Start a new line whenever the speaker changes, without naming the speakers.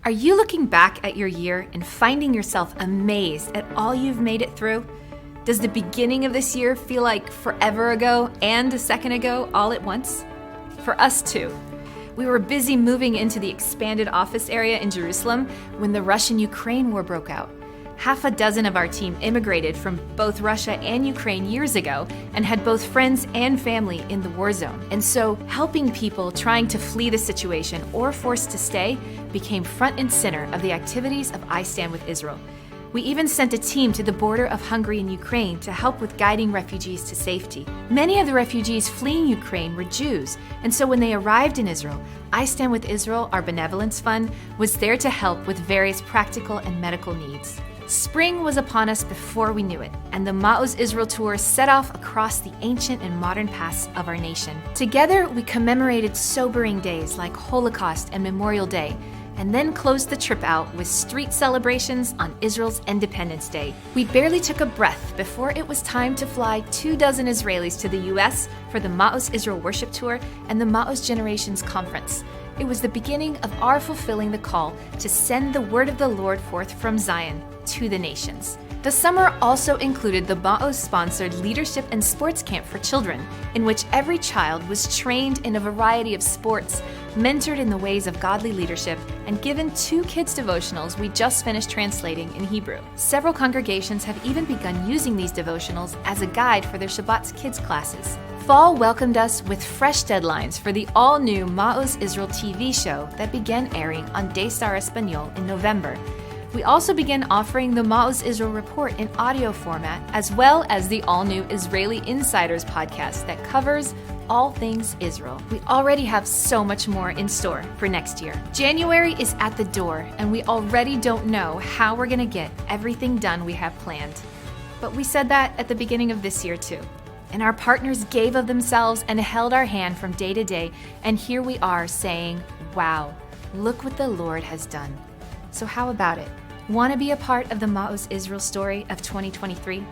Are you looking back at your year and finding yourself amazed at all you've made it through? Does the beginning of this year feel like forever ago and a second ago all at once? For us too. We were busy moving into the expanded office area in Jerusalem when the Russian-Ukraine war broke out. Half a dozen of our team immigrated from both Russia and Ukraine years ago and had both friends and family in the war zone. And so helping people trying to flee the situation or forced to stay became front and center of the activities of I Stand with Israel. We even sent a team to the border of Hungary and Ukraine to help with guiding refugees to safety. Many of the refugees fleeing Ukraine were Jews, and so when they arrived in Israel, I Stand with Israel, our benevolence fund, was there to help with various practical and medical needs. Spring was upon us before we knew it, and the Maoz Israel tour set off across the ancient and modern pasts of our nation. Together, we commemorated sobering days like Holocaust and Memorial Day, and then closed the trip out with street celebrations on Israel's Independence Day. We barely took a breath before it was time to fly 24 Israelis to the US for the Maoz Israel Worship Tour and the Maoz Generations Conference. It was the beginning of our fulfilling the call to send the word of the Lord forth from Zion to the nations. The summer also included the Maoz-sponsored Leadership and Sports Camp for Children, in which every child was trained in a variety of sports, mentored in the ways of godly leadership, and given 2 kids' devotionals we just finished translating in Hebrew. Several congregations have even begun using these devotionals as a guide for their Shabbat's kids' classes. Fall welcomed us with fresh deadlines for the all-new Maoz Israel TV show that began airing on Daystar Espanol in November. We also began offering the Maoz Israel Report in audio format, as well as the all-new Israeli Insiders podcast that covers all things Israel. We already have so much more in store for next year. January is at the door, and we already don't know how we're going to get everything done we have planned. But we said that at the beginning of this year too. And our partners gave of themselves and held our hand from day to day, and here we are saying, wow, look what the Lord has done. So how about it? Want to be a part of the Maoz Israel story of 2023?